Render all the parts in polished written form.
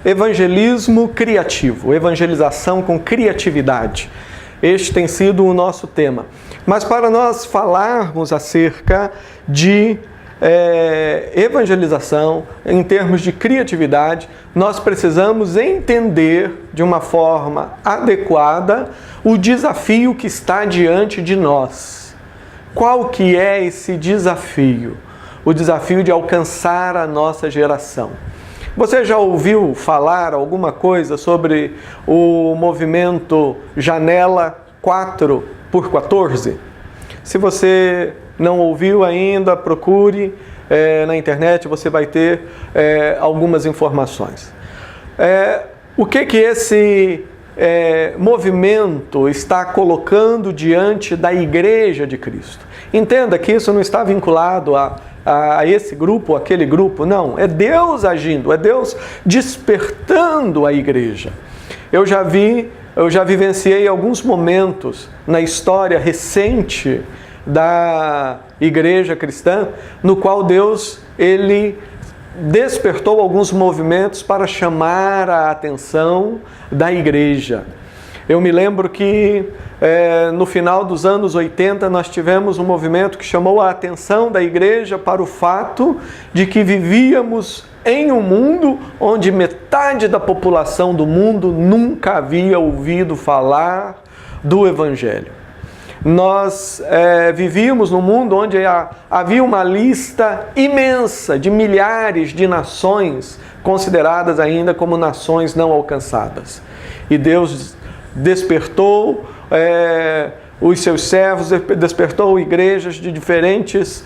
evangelismo criativo, evangelização com criatividade. Este tem sido o nosso tema. Mas para nós falarmos acerca de evangelização, em termos de criatividade, nós precisamos entender de uma forma adequada o desafio que está diante de nós. Qual que é esse desafio? O desafio de alcançar a nossa geração. Você já ouviu falar alguma coisa sobre o movimento Janela 4x14? Se você não ouviu ainda, procure na internet, você vai ter algumas informações. O que esse movimento está colocando diante da Igreja de Cristo? Entenda que isso não está vinculado a esse grupo, aquele grupo, não. É Deus agindo, é Deus despertando a igreja. Eu já vivenciei alguns momentos na história recente da igreja cristã, no qual Deus, ele despertou alguns movimentos para chamar a atenção da igreja. Eu me lembro que no final dos anos 80 nós tivemos um movimento que chamou a atenção da igreja para o fato de que vivíamos em um mundo onde metade da população do mundo nunca havia ouvido falar do Evangelho. Nós vivíamos num mundo onde havia uma lista imensa de milhares de nações consideradas ainda como nações não alcançadas. E Deus despertou os seus servos, despertou igrejas de diferentes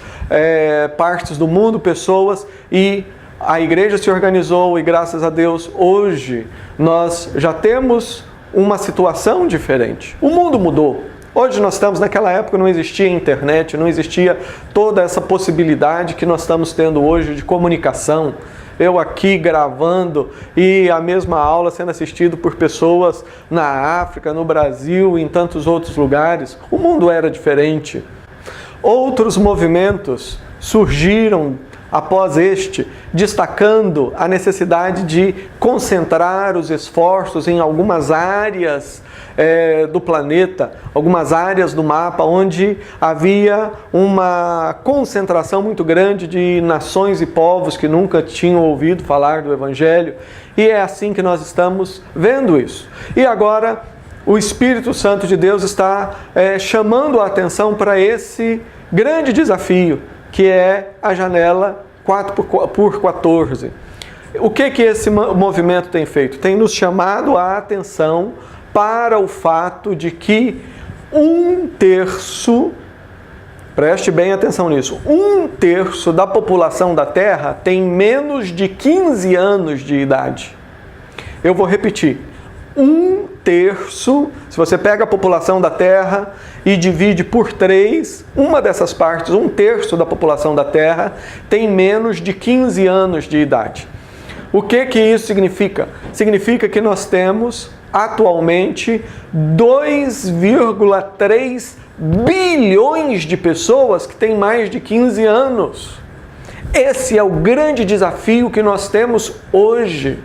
partes do mundo, pessoas, e a igreja se organizou e graças a Deus hoje nós já temos uma situação diferente. O mundo mudou. Hoje nós estamos, naquela época não existia internet, não existia toda essa possibilidade que nós estamos tendo hoje de comunicação. Eu aqui gravando e a mesma aula sendo assistido por pessoas na África, no Brasil e em tantos outros lugares. O mundo era diferente. Outros movimentos surgiram após este, destacando a necessidade de concentrar os esforços em algumas áreas do planeta, algumas áreas do mapa, onde havia uma concentração muito grande de nações e povos que nunca tinham ouvido falar do Evangelho. E é assim que nós estamos vendo isso. E agora o Espírito Santo de Deus está chamando a atenção para esse grande desafio, que é a janela 4x14. O que esse movimento tem feito? Tem nos chamado a atenção para o fato de que 1/3, preste bem atenção nisso, 1/3 da população da Terra tem menos de 15 anos de idade. Eu vou repetir. 1/3, se você pega a população da Terra e divide por 3, uma dessas partes, 1/3 da população da Terra, tem menos de 15 anos de idade. O que isso significa? Significa que nós temos, atualmente, 2,3 bilhões de pessoas que têm mais de 15 anos. Esse é o grande desafio que nós temos hoje.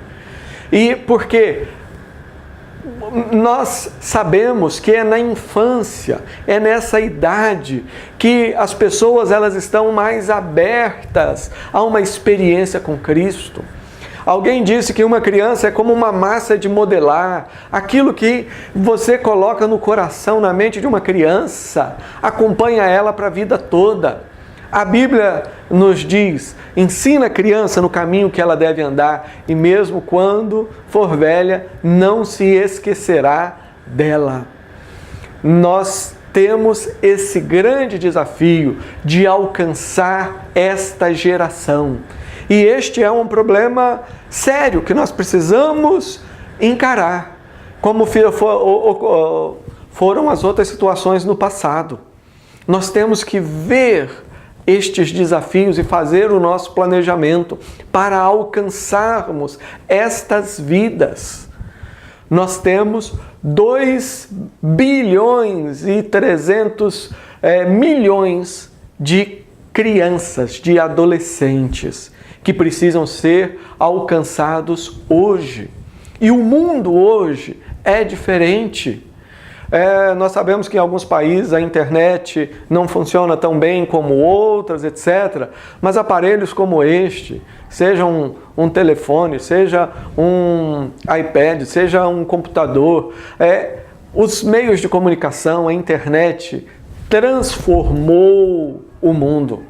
E por quê? Nós sabemos que é na infância, é nessa idade que as pessoas elas estão mais abertas a uma experiência com Cristo. Alguém disse que uma criança é como uma massa de modelar. Aquilo que você coloca no coração, na mente de uma criança, acompanha ela para a vida toda. A Bíblia nos diz, ensina a criança no caminho que ela deve andar, e mesmo quando for velha, não se esquecerá dela. Nós temos esse grande desafio de alcançar esta geração. E este é um problema sério que nós precisamos encarar, como foram as outras situações no passado. Nós temos que ver estes desafios e fazer o nosso planejamento para alcançarmos estas vidas. Nós temos 2 bilhões e 300 milhões de crianças, de adolescentes. que precisam ser alcançados hoje. E o mundo hoje é diferente. Nós sabemos que em alguns países a internet não funciona tão bem como outras, etc. Mas aparelhos como este, seja um telefone, seja um iPad, seja um computador, os meios de comunicação, a internet, transformou o mundo.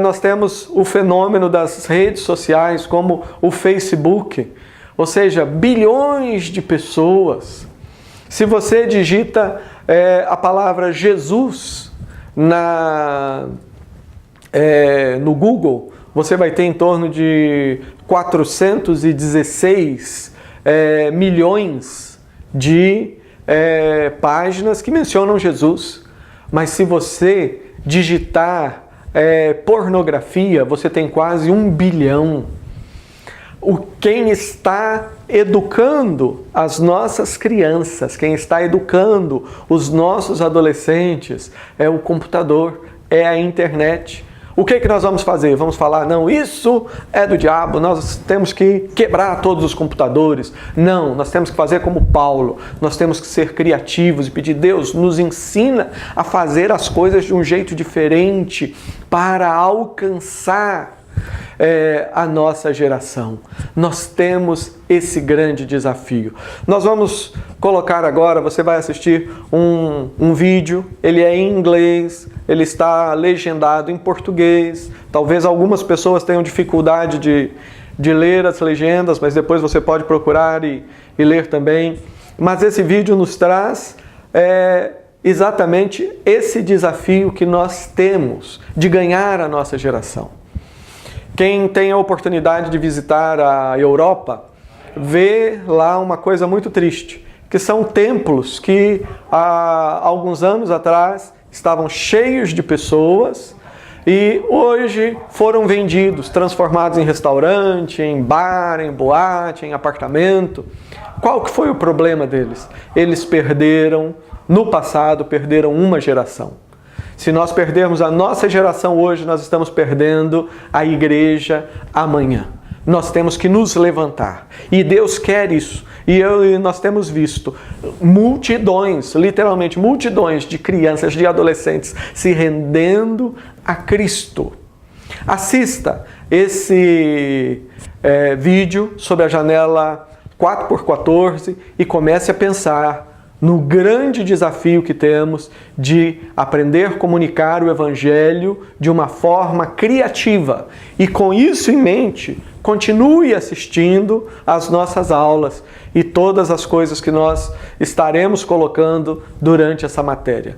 Nós temos o fenômeno das redes sociais, como o Facebook, ou seja, bilhões de pessoas. Se você digita a palavra Jesus no Google, você vai ter em torno de 416 milhões de páginas que mencionam Jesus. Mas se você digitar pornografia, você tem quase 1 bilhão. Quem está educando as nossas crianças, quem está educando os nossos adolescentes é o computador, é a internet. O que nós vamos fazer? Vamos falar, não, isso é do diabo, nós temos que quebrar todos os computadores. Não, nós temos que fazer como Paulo, nós temos que ser criativos e pedir, Deus, nos ensina a fazer as coisas de um jeito diferente para alcançar a nossa geração. Nós temos esse grande desafio. Nós vamos colocar agora, você vai assistir um vídeo, ele é em inglês, ele está legendado em português. Talvez algumas pessoas tenham dificuldade de ler as legendas, mas depois você pode procurar e ler também. Mas esse vídeo nos traz exatamente esse desafio que nós temos de ganhar a nossa geração. Quem tem a oportunidade de visitar a Europa, vê lá uma coisa muito triste, que são templos que há alguns anos atrás estavam cheios de pessoas e hoje foram vendidos, transformados em restaurante, em bar, em boate, em apartamento. Qual que foi o problema deles? Eles perderam, no passado, perderam uma geração. Se nós perdermos a nossa geração hoje, nós estamos perdendo a igreja amanhã. Nós temos que nos levantar. E Deus quer isso. E nós temos visto multidões, literalmente multidões de crianças, de adolescentes se rendendo a Cristo. Assista esse vídeo sobre a janela 4x14 e comece a pensar no grande desafio que temos de aprender a comunicar o Evangelho de uma forma criativa. E com isso em mente, continue assistindo às nossas aulas e todas as coisas que nós estaremos colocando durante essa matéria.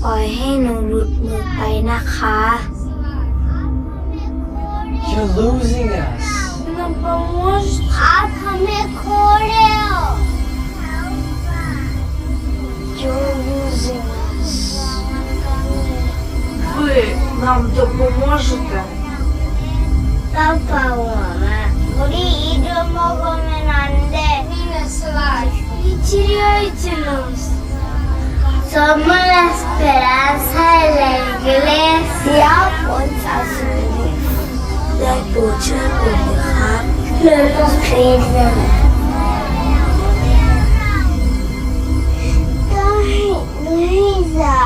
ปล่อยให้หนูหลุดมือไปนะคะ You're losing us. Não поможете? Папа me correu. You're losing us. Ви нам допоможете? Папа, мама, 우리 이름 먹으면 안 돼. Не теряйте нас. Somos la esperanza de la iglesia. Da pucha publicar. No nos pierdan. Ay, Luisa.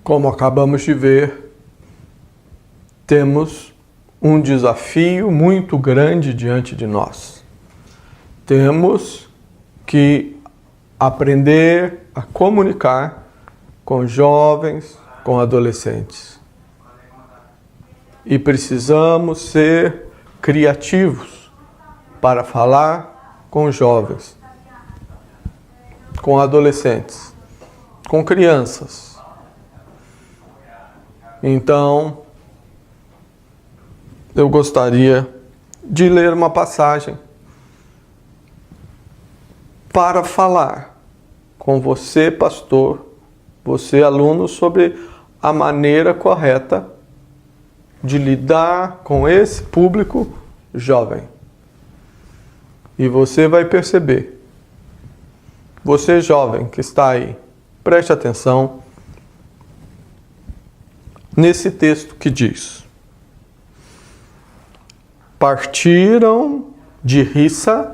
como acabamos de ver, temos um desafio muito grande diante de nós. Temos que aprender a comunicar com jovens, com adolescentes. E precisamos ser criativos para falar com jovens, com adolescentes, com crianças. Então, eu gostaria de ler uma passagem para falar com você, pastor, você, aluno, sobre a maneira correta de lidar com esse público jovem. E você vai perceber, você jovem que está aí, preste atenção nesse texto que diz: partiram de Rissa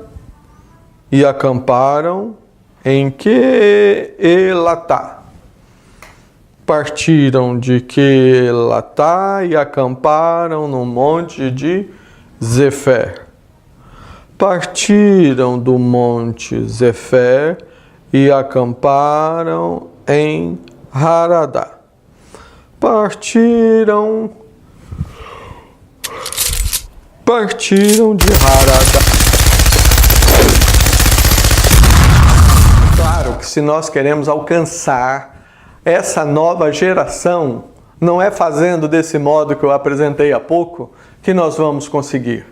e acamparam em Quelatá. Partiram de Quelatá e acamparam no monte de Zefer. Partiram do monte Zefer e acamparam em Haradá. Partiram de Haradá. Claro que se nós queremos alcançar essa nova geração, não é fazendo desse modo que eu apresentei há pouco que nós vamos conseguir.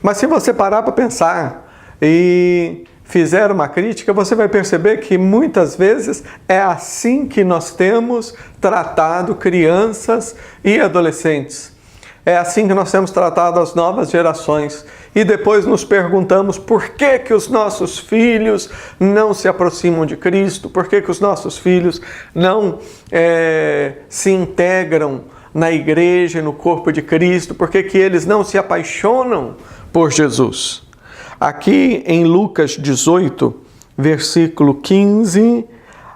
Mas se você parar para pensar e fizer uma crítica, você vai perceber que muitas vezes é assim que nós temos tratado crianças e adolescentes. É assim que nós temos tratado as novas gerações. E depois nos perguntamos por que os nossos filhos não se aproximam de Cristo, por que os nossos filhos não se integram na igreja, no corpo de Cristo, por que eles não se apaixonam por Jesus. Aqui em Lucas 18, versículo 15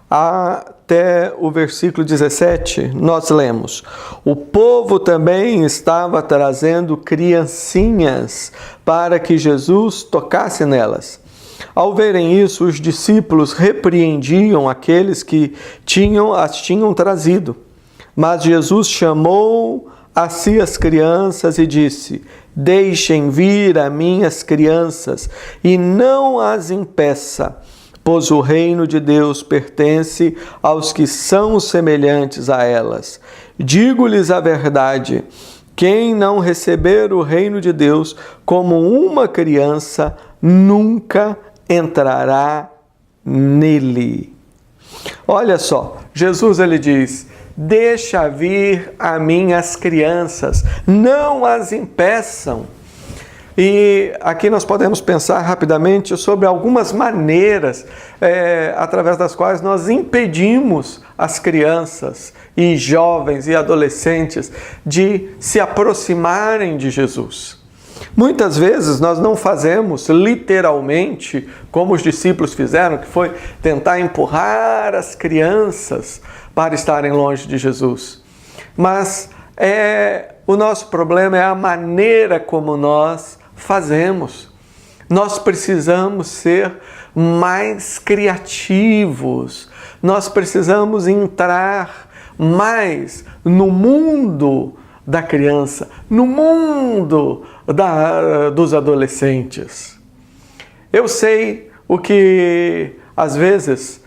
até o versículo 17, nós lemos: o povo também estava trazendo criancinhas para que Jesus tocasse nelas. Ao verem isso, os discípulos repreendiam aqueles que as tinham trazido. Mas Jesus chamou a si as crianças e disse: deixem vir a minhas crianças e não as impeça, pois o reino de Deus pertence aos que são semelhantes a elas. Digo-lhes a verdade: quem não receber o reino de Deus como uma criança, nunca entrará nele. Olha só, Jesus ele diz: deixa vir a minhas crianças, não as impeçam. E aqui nós podemos pensar rapidamente sobre algumas maneiras através das quais nós impedimos as crianças e jovens e adolescentes de se aproximarem de Jesus. Muitas vezes nós não fazemos literalmente como os discípulos fizeram, que foi tentar empurrar as crianças para estarem longe de Jesus. Mas o nosso problema é a maneira como nós fazemos. Nós precisamos ser mais criativos. Nós precisamos entrar mais no mundo da criança, no mundo dos adolescentes. Eu sei o que às vezes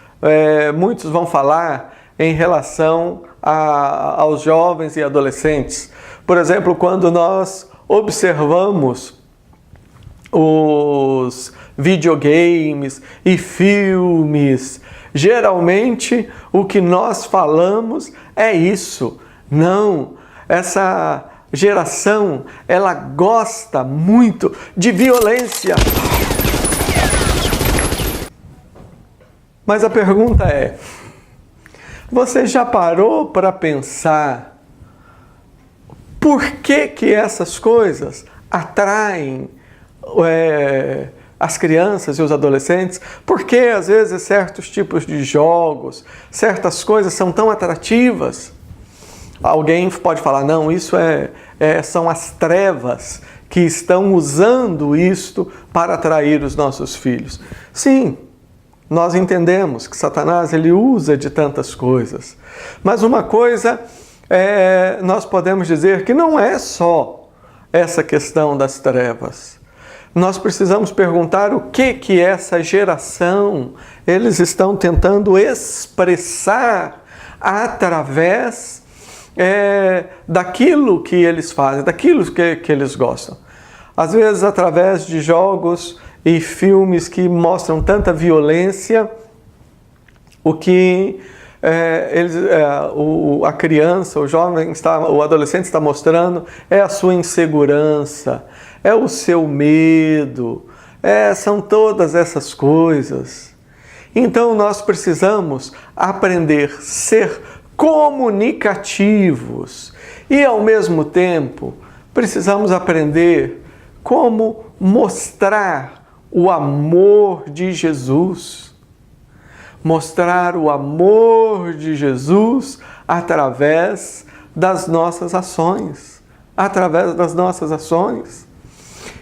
muitos vão falar em relação aos jovens e adolescentes. Por exemplo, quando nós observamos os videogames e filmes, geralmente o que nós falamos é isso. Não, essa geração, ela gosta muito de violência. Mas a pergunta é: você já parou para pensar por que essas coisas atraem as crianças e os adolescentes? Por que às vezes certos tipos de jogos, certas coisas são tão atrativas? Alguém pode falar, não, isso são as trevas que estão usando isto para atrair os nossos filhos. Sim, nós entendemos que Satanás ele usa de tantas coisas. Mas uma coisa nós podemos dizer que não é só essa questão das trevas. Nós precisamos perguntar o que essa geração eles estão tentando expressar através daquilo que eles fazem, daquilo que eles gostam. Às vezes através de jogos e filmes que mostram tanta violência, o que a criança, o jovem, o adolescente está mostrando é a sua insegurança, é o seu medo, são todas essas coisas. Então nós precisamos aprender a ser comunicativos e ao mesmo tempo precisamos aprender como mostrar o amor de Jesus. Mostrar o amor de Jesus através das nossas ações. Através das nossas ações.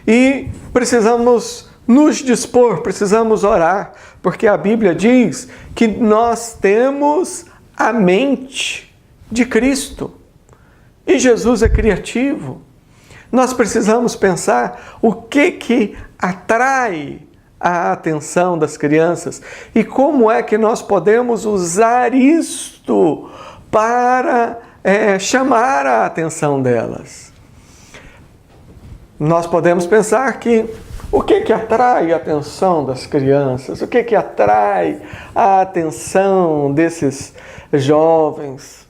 E precisamos nos dispor, precisamos orar, porque a Bíblia diz que nós temos a mente de Cristo. E Jesus é criativo. Nós precisamos pensar o que atrai a atenção das crianças e como é que nós podemos usar isto para chamar a atenção delas. Nós podemos pensar que o que atrai a atenção das crianças, o que atrai a atenção desses jovens.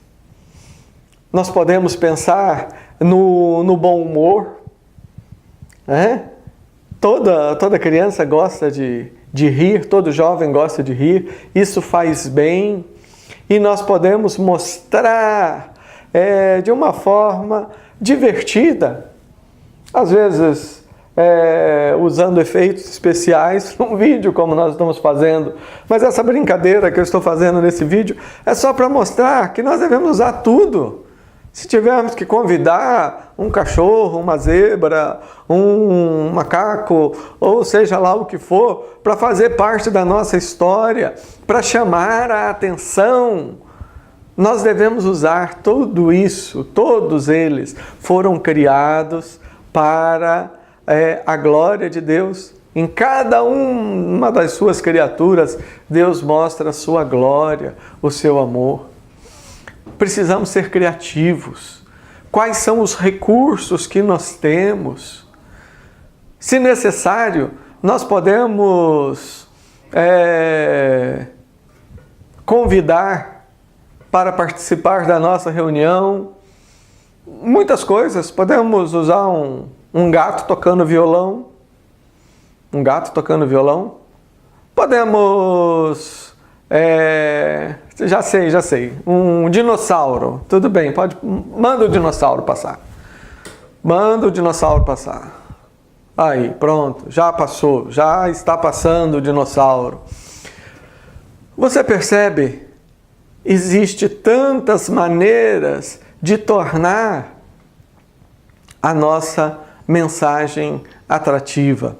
Nós podemos pensar no bom humor, né? Toda criança gosta de rir, todo jovem gosta de rir, isso faz bem e nós podemos mostrar de uma forma divertida, às vezes usando efeitos especiais num vídeo como nós estamos fazendo, mas essa brincadeira que eu estou fazendo nesse vídeo é só para mostrar que nós devemos usar tudo. Se tivermos que convidar um cachorro, uma zebra, um macaco, ou seja lá o que for, para fazer parte da nossa história, para chamar a atenção, nós devemos usar tudo isso. Todos eles foram criados para a glória de Deus. Em cada uma das suas criaturas, Deus mostra a sua glória, o seu amor. Precisamos ser criativos. Quais são os recursos que nós temos? Se necessário, nós podemos convidar para participar da nossa reunião muitas coisas. Podemos usar um gato tocando violão. Um gato tocando violão. Podemos... Já sei. Um dinossauro. Tudo bem, manda o dinossauro passar. Manda o dinossauro passar. Aí, pronto, já passou, já está passando o dinossauro. Você percebe? Existe tantas maneiras de tornar a nossa mensagem atrativa.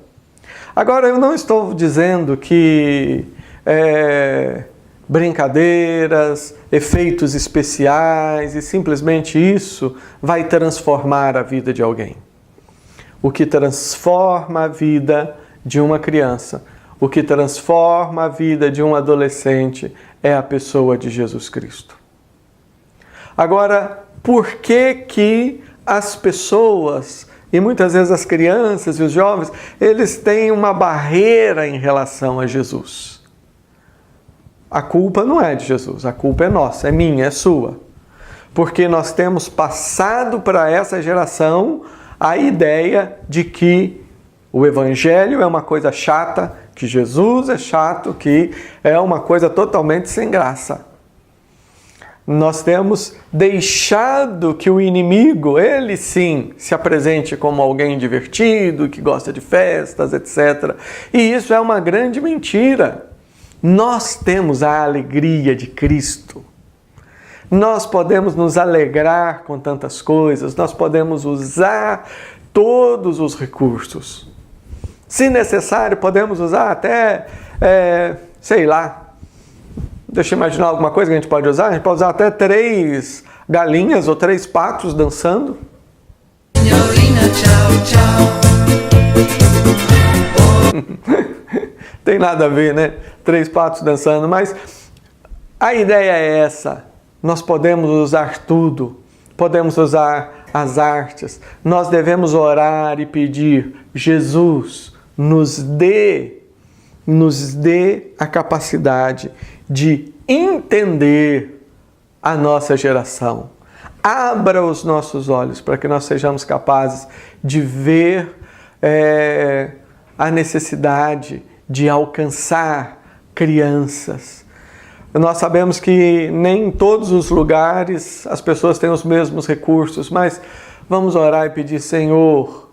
Agora, eu não estou dizendo que brincadeiras, efeitos especiais e simplesmente isso vai transformar a vida de alguém. O que transforma a vida de uma criança, o que transforma a vida de um adolescente é a pessoa de Jesus Cristo. Agora, por que as pessoas, e muitas vezes as crianças e os jovens, eles têm uma barreira em relação a Jesus? A culpa não é de Jesus, a culpa é nossa, é minha, é sua. Porque nós temos passado para essa geração a ideia de que o Evangelho é uma coisa chata, que Jesus é chato, que é uma coisa totalmente sem graça. Nós temos deixado que o inimigo, ele sim, se apresente como alguém divertido, que gosta de festas, etc. E isso é uma grande mentira. Nós temos a alegria de Cristo. Nós podemos nos alegrar com tantas coisas, nós podemos usar todos os recursos. Se necessário, podemos usar até, sei lá, deixa eu imaginar alguma coisa que a gente pode usar. A gente pode usar até 3 galinhas ou 3 patos dançando. Senhorina, tchau, tchau. Tem nada a ver, né? 3 patos dançando, mas a ideia é essa. Nós podemos usar tudo, podemos usar as artes. Nós devemos orar e pedir: Jesus, nos dê a capacidade de entender a nossa geração. Abra os nossos olhos para que nós sejamos capazes de ver a necessidade de alcançar crianças. Nós sabemos que nem em todos os lugares as pessoas têm os mesmos recursos, mas vamos orar e pedir: Senhor,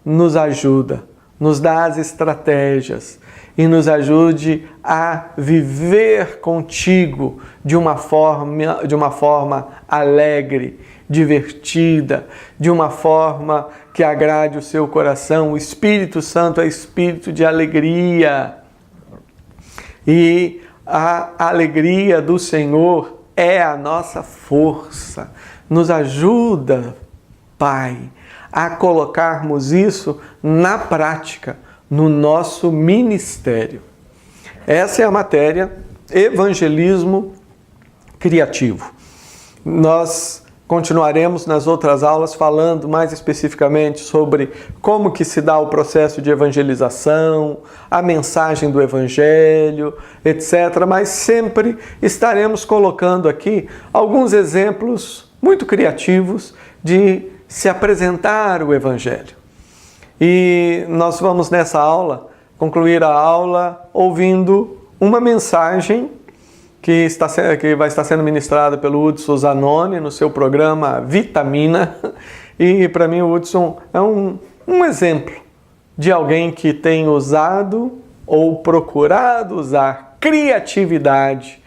nos ajuda, nos dá as estratégias e nos ajude a viver contigo de uma forma alegre, divertida, de uma forma que agrade o seu coração. O Espírito Santo é espírito de alegria. E a alegria do Senhor é a nossa força. Nos ajuda, Pai, a colocarmos isso na prática, no nosso ministério. Essa é a matéria evangelismo criativo. Nós continuaremos nas outras aulas falando mais especificamente sobre como que se dá o processo de evangelização, a mensagem do evangelho, etc. Mas sempre estaremos colocando aqui alguns exemplos muito criativos de se apresentar o evangelho. E nós vamos nessa aula concluir a aula ouvindo uma mensagem que vai estar sendo ministrada pelo Hudson Zanoni no seu programa Vitamina. E para mim o Hudson é um exemplo de alguém que tem usado ou procurado usar criatividade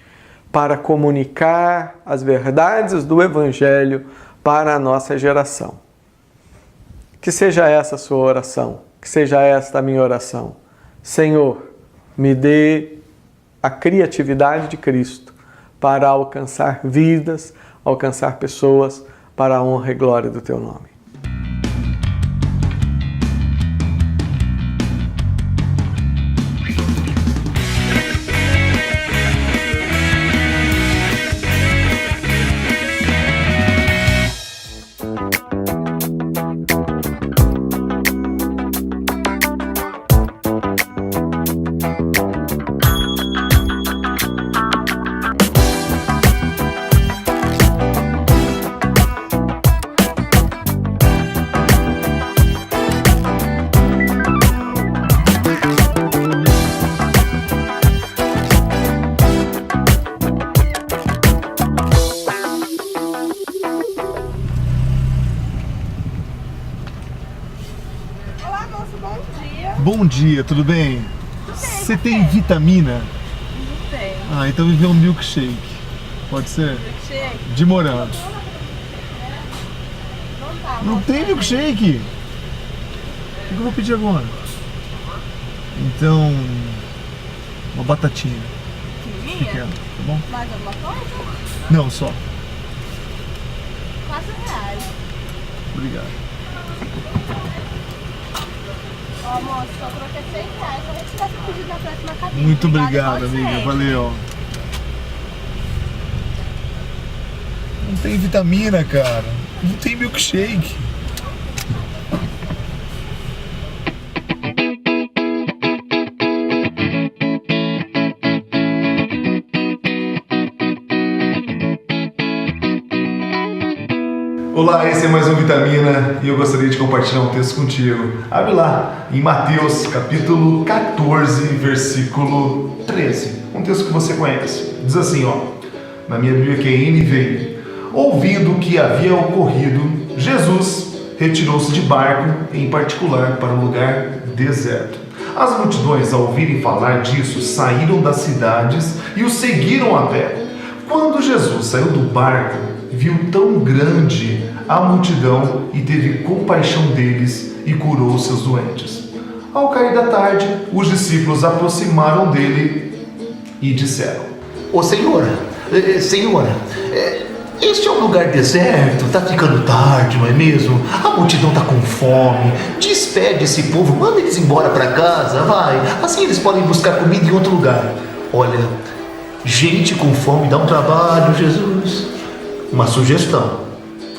para comunicar as verdades do Evangelho para a nossa geração. Que seja essa a sua oração, que seja esta a minha oração. Senhor, me dê a criatividade de Cristo para alcançar vidas, alcançar pessoas para a honra e glória do Teu nome. Bom dia, tudo bem? Você tem vitamina? Não tem. Ah, então me vê um milkshake. Pode ser? Milkshake? De morango. Não tá. Não tem milkshake? O que eu vou pedir agora? Então, uma batatinha pequena, tá bom? Mais alguma coisa? Não, só. R$4. Obrigado. Ó, moço, só troquei R$6. Só vou tirar seu pedido na próxima cabine. Muito Obrigada, obrigado, você. amiga. Valeu. Não tem vitamina, cara. Não tem milkshake. Olá, esse é mais um Vitamina e eu gostaria de compartilhar um texto contigo. Abre lá, em Mateus, capítulo 14, versículo 13. Um texto que você conhece. Diz assim, ó, na minha Bíblia que é NVI. Ouvindo o que havia ocorrido, Jesus retirou-se de barco, em particular para um lugar deserto. As multidões, ao ouvirem falar disso, saíram das cidades e o seguiram a pé. Quando Jesus saiu do barco, viu tão grande a multidão e teve compaixão deles e curou seus doentes. Ao cair da tarde, os discípulos aproximaram dele e disseram: Ô Senhor, este é um lugar deserto, tá ficando tarde, não é mesmo? A multidão tá com fome. Despede esse povo, manda eles embora para casa, vai. Assim eles podem buscar comida em outro lugar. Olha, gente com fome dá um trabalho, Jesus. Uma sugestão,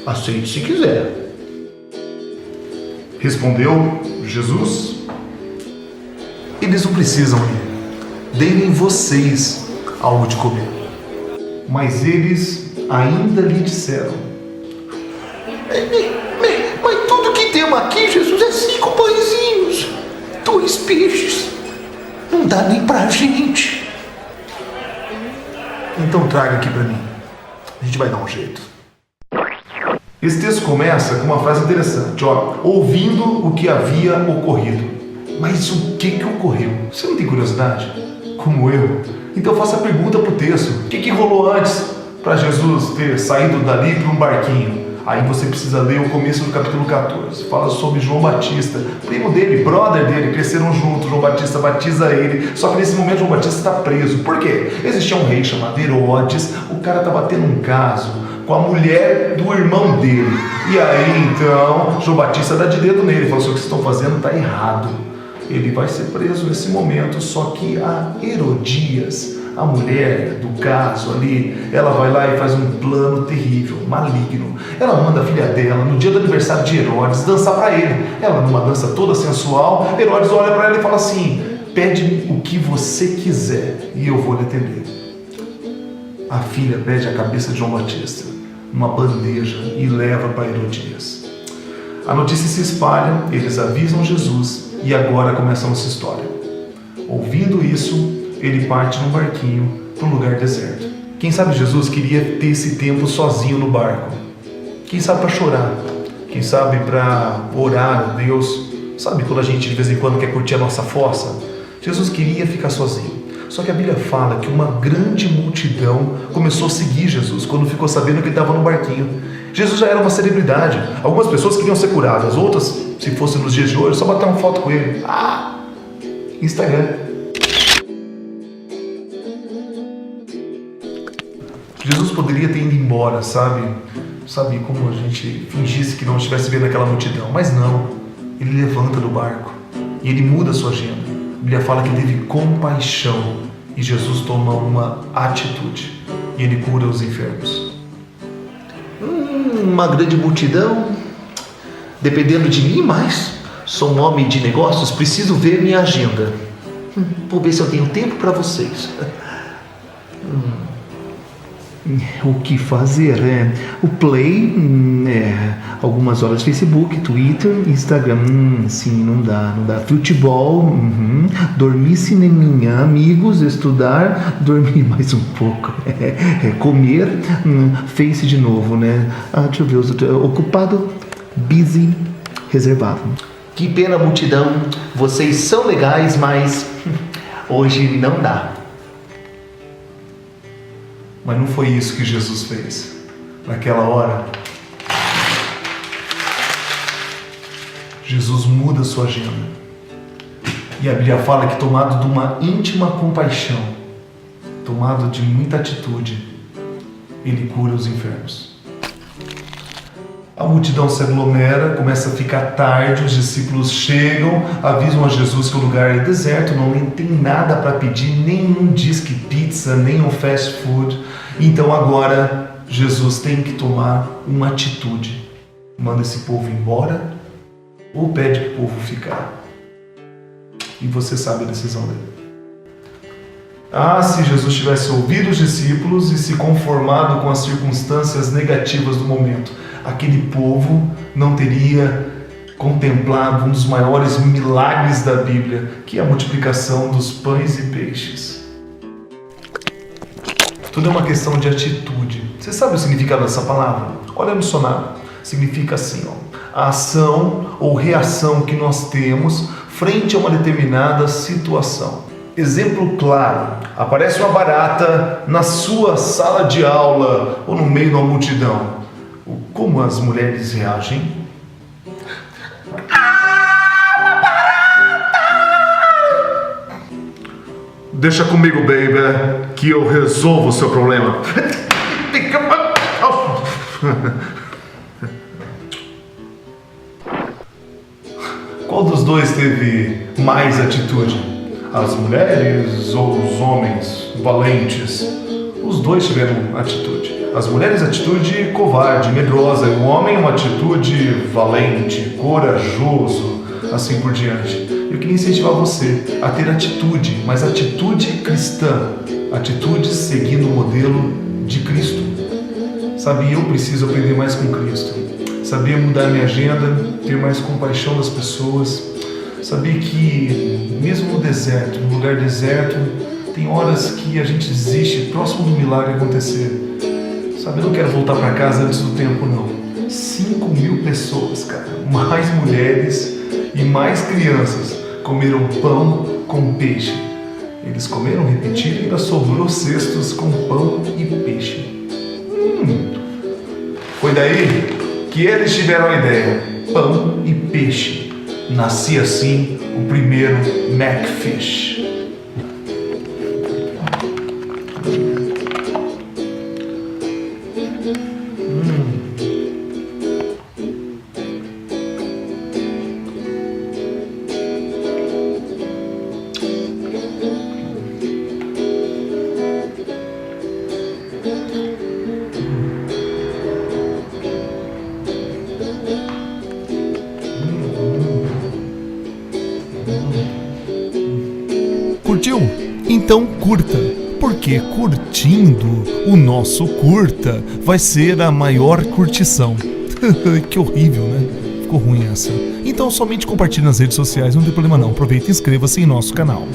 aceite se quiser. Respondeu Jesus: eles não precisam ir, deem vocês algo de comer. Mas eles ainda lhe disseram: Mas tudo que temos aqui, Jesus, é 5 pãezinhos, 2 peixes. Não dá nem pra gente. então traga aqui para mim, a gente vai dar um jeito. Esse texto começa com uma frase interessante, ó, ouvindo o que havia ocorrido. Mas o que ocorreu? Você não tem curiosidade? Como eu? Então faça a pergunta para o texto. O que rolou antes para Jesus ter saído dali para um barquinho? Aí você precisa ler o começo do capítulo 14. Fala sobre João Batista, primo dele, brother dele, cresceram juntos. João Batista batiza ele. Só que nesse momento João Batista está preso. Por quê? Existia um rei chamado Herodes. O cara estava tendo um caso com a mulher do irmão dele. E aí então João Batista dá de dedo nele. Fala: o que vocês estão fazendo está errado. Ele vai ser preso nesse momento. Só que a Herodias, a mulher do caso ali, ela vai lá e faz um plano terrível, maligno. Ela manda a filha dela, no dia do aniversário de Herodes, dançar para ele. Ela, numa dança toda sensual, Herodes olha para ela e fala assim: pede-me o que você quiser e eu vou lhe atender. A filha pede a cabeça de João Batista numa bandeja e leva para Herodias. A notícia se espalha, eles avisam Jesus e agora começa a nossa história. Ouvindo isso, ele parte num barquinho para um lugar deserto. Quem sabe Jesus queria ter esse tempo sozinho no barco. Quem sabe para chorar. Quem sabe para orar a Deus. Sabe quando a gente de vez em quando quer curtir a nossa fossa? Jesus queria ficar sozinho. Só que a Bíblia fala que uma grande multidão começou a seguir Jesus quando ficou sabendo que ele estava no barquinho. Jesus já era uma celebridade. Algumas pessoas queriam ser curadas. Outras, se fosse nos dias de hoje, só bater uma foto com ele. Instagram. Jesus poderia ter ido embora, sabe? Sabe, como a gente fingisse que não estivesse vendo aquela multidão. Mas não, ele levanta do barco e ele muda a sua agenda. A Bíblia fala que ele teve compaixão e Jesus toma uma atitude e ele cura os enfermos. Uma grande multidão, dependendo de mim, mas sou um homem de negócios, preciso ver minha agenda. Vou ver se eu tenho tempo para vocês. O que fazer? O Play, algumas horas Facebook, Twitter, Instagram, sim, não dá. Futebol, dormir, cineminha, amigos, estudar, dormir mais um pouco, comer, Face de novo, né? Deixa eu ver, os outros, ocupado, busy, reservado. Que pena, multidão, vocês são legais, mas hoje não dá. Mas não foi isso que Jesus fez. Naquela hora, Jesus muda a sua agenda. E a Bíblia fala que, tomado de uma íntima compaixão, tomado de muita atitude, ele cura os enfermos. A multidão se aglomera, começa a ficar tarde, os discípulos chegam, avisam a Jesus que o lugar é deserto, não tem nada para pedir, nenhum disque pizza, nem um fast food. Então agora Jesus tem que tomar uma atitude. Manda esse povo embora ou pede para o povo ficar? E você sabe a decisão dele. Se Jesus tivesse ouvido os discípulos e se conformado com as circunstâncias negativas do momento, aquele povo não teria contemplado um dos maiores milagres da Bíblia, que é a multiplicação dos pães e peixes. Tudo é uma questão de atitude. Você sabe o significado dessa palavra? Olha no dicionário. Significa assim, a ação ou reação que nós temos frente a uma determinada situação. Exemplo claro, aparece uma barata na sua sala de aula ou no meio de uma multidão. Como as mulheres reagem? Deixa comigo, baby, que eu resolvo o seu problema. Qual dos dois teve mais atitude? As mulheres ou os homens valentes? Os dois tiveram atitude. As mulheres, atitude covarde, medrosa, e o homem, uma atitude valente, corajoso, assim por diante. Eu queria incentivar você a ter atitude, mas atitude cristã, atitude seguindo o modelo de Cristo. Sabe, eu preciso aprender mais com Cristo. Sabia mudar minha agenda, ter mais compaixão das pessoas. Sabia que mesmo no deserto, no lugar deserto, tem horas que a gente desiste próximo do milagre acontecer. Sabe, eu não quero voltar para casa antes do tempo, não. 5.000 pessoas, cara, mais mulheres e mais crianças, comeram pão com peixe. Eles comeram, repetiram, e ainda sobrou cestos com pão e peixe. Foi daí que eles tiveram a ideia: pão e peixe. Nascia assim o primeiro Macfish. Curtiu? Então curta, porque curtindo o nosso curta vai ser a maior curtição. Que horrível, né? Ficou ruim essa. Então somente compartilhe nas redes sociais, não tem problema não. Aproveita e inscreva-se em nosso canal.